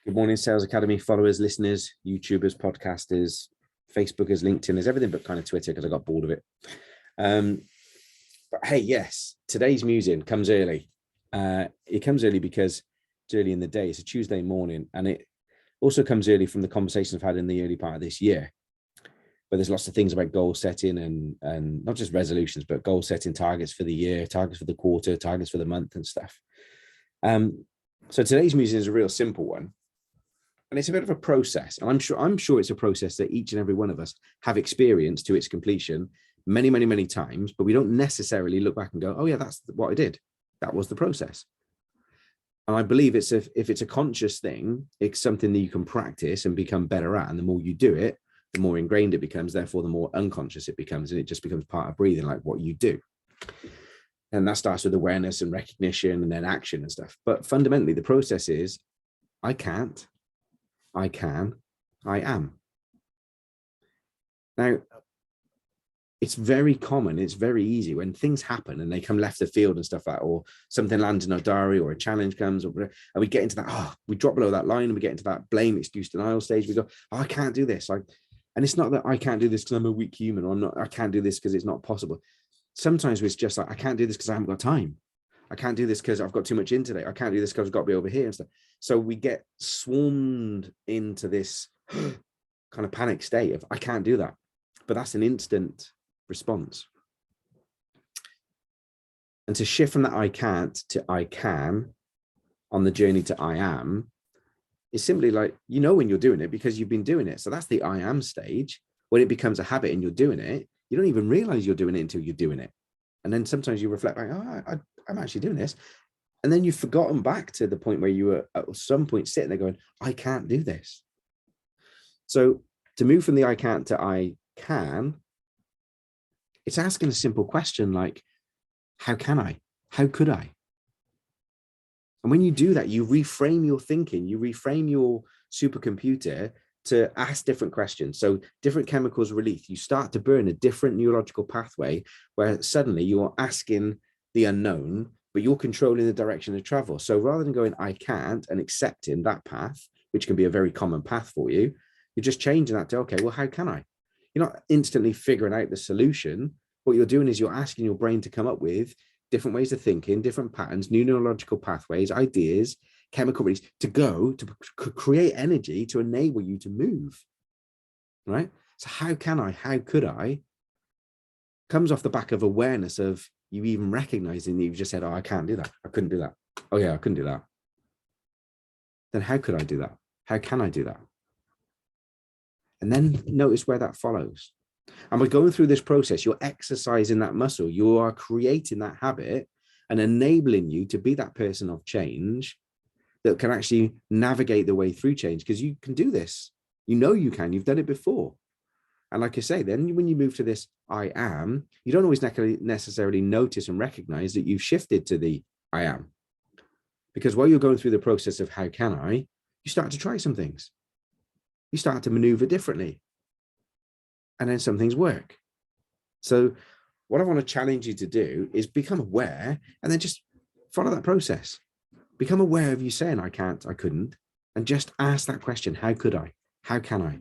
Good morning, Sales Academy followers, listeners, YouTubers, podcasters, Facebookers, LinkedIners, everything but kind of Twitter because I got bored of it. But hey, yes, today's musing comes early. It comes early because it's early in the day. It's a Tuesday morning, and it also comes early from the conversations I've had in the early part of this year. But there's lots of things about goal setting and not just resolutions, but goal setting, targets for the year, targets for the quarter, targets for the month and stuff. So today's musing is a real simple one. And it's a bit of a process. And I'm sure it's a process that each and every one of us have experienced to its completion many, many, many times, but we don't necessarily look back and go, oh yeah, that's what I did. That was the process. And I believe if it's a conscious thing, it's something that you can practice and become better at. And the more you do it, the more ingrained it becomes, therefore the more unconscious it becomes. And it just becomes part of breathing, like what you do. And that starts with awareness and recognition and then action and stuff. But fundamentally, the process is, I can't, I can, I am. Now, it's very common, it's very easy when things happen and they come left of field and stuff like that, or something lands in our diary or a challenge comes, and we get into that, we drop below that line and we get into that blame, excuse, denial stage. We go, oh, I can't do this. And it's not that I can't do this because I'm a weak human, or I can't do this because it's not possible. Sometimes it's just like, I can't do this because I haven't got time. I can't do this because I've got too much in today. I can't do this because I've got to be over here and stuff. So we get swarmed into this kind of panic state of, I can't do that. But that's an instant response. And to shift from that I can't to I can on the journey to I am is simply like, when you're doing it because you've been doing it. So that's the I am stage. When it becomes a habit and you're doing it, you don't even realize you're doing it until you're doing it. And then sometimes you reflect back, I'm actually doing this. And then you've forgotten back to the point where you were at some point sitting there going, I can't do this. So to move from the I can't to I can, it's asking a simple question like, how can I? How could I? And when you do that, you reframe your thinking, you reframe your supercomputer to ask different questions. So different chemicals released, you start to burn a different neurological pathway where suddenly you're asking the unknown, but you're controlling the direction of travel. So rather than going, I can't, and accepting that path, which can be a very common path for you, you're just changing that to, okay, well, how can I? You're not instantly figuring out the solution. What you're doing is you're asking your brain to come up with different ways of thinking, different patterns, new neurological pathways, ideas, chemical release to create energy to enable you to move, right? So how can I, how could I, comes off the back of awareness of you even recognizing that you've just said, oh, I can't do that. I couldn't do that. Oh yeah, I couldn't do that. Then how could I do that? How can I do that? And then notice where that follows. And by going through this process, you're exercising that muscle. You are creating that habit and enabling you to be that person of change that can actually navigate the way through change, because you can do this. You can. You've done it before. And like I say, then when you move to this I am, you don't always necessarily notice and recognize that you've shifted to the I am. Because while you're going through the process of how can I, you start to try some things. You start to maneuver differently. And then some things work. So what I want to challenge you to do is become aware and then just follow that process. Become aware of you saying, I can't, I couldn't, and just ask that question. How could I? How can I?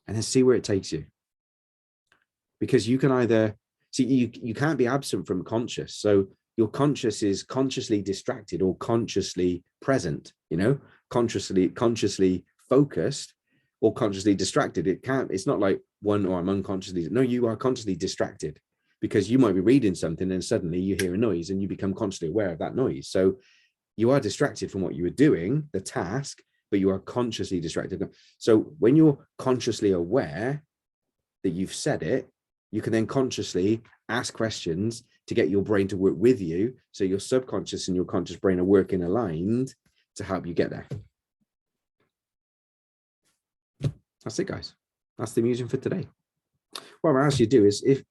And then see where it takes you. Because you can either see, you can't be absent from conscious. So your conscious is consciously distracted or consciously present, consciously focused or consciously distracted. It's not like one, or I'm unconsciously, no, you are consciously distracted because you might be reading something and suddenly you hear a noise and you become consciously aware of that noise. So you are distracted from what you were doing, the task, but you are consciously distracted. So when you're consciously aware that you've said it, you can then consciously ask questions to get your brain to work with you. So your subconscious and your conscious brain are working aligned to help you get there. That's it, guys. That's the musing for today. What I ask you to do is, if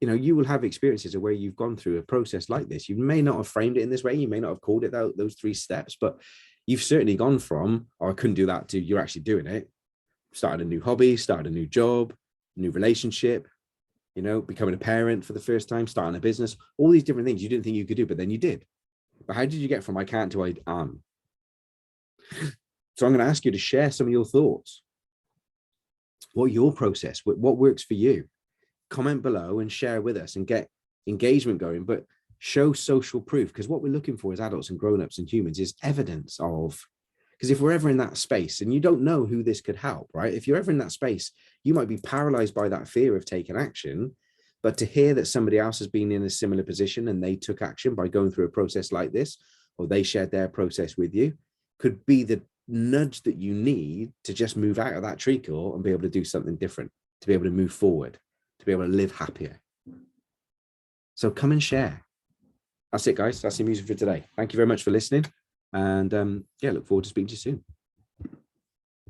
you will have experiences of where you've gone through a process like this. You may not have framed it in this way. You may not have called it those 3 steps, but you've certainly gone from, oh, I couldn't do that, to you're actually doing it. Started a new hobby, started a new job, new relationship, becoming a parent for the first time, starting a business, all these different things you didn't think you could do, but then you did. But how did you get from I can't to I am? So I'm going to ask you to share some of your thoughts. What your process, what works for you? Comment below and share with us and get engagement going, but show social proof, because what we're looking for as adults and grown-ups and humans is evidence of, because if we're ever in that space and you don't know who this could help, right? If you're ever in that space, you might be paralyzed by that fear of taking action, but to hear that somebody else has been in a similar position and they took action by going through a process like this, or they shared their process with you, could be the nudge that you need to just move out of that treacle and be able to do something different, to be able to move forward, to be able to live happier. So come and share. That's it, guys. That's the music for today. Thank you very much for listening. And yeah, look forward to speaking to you soon.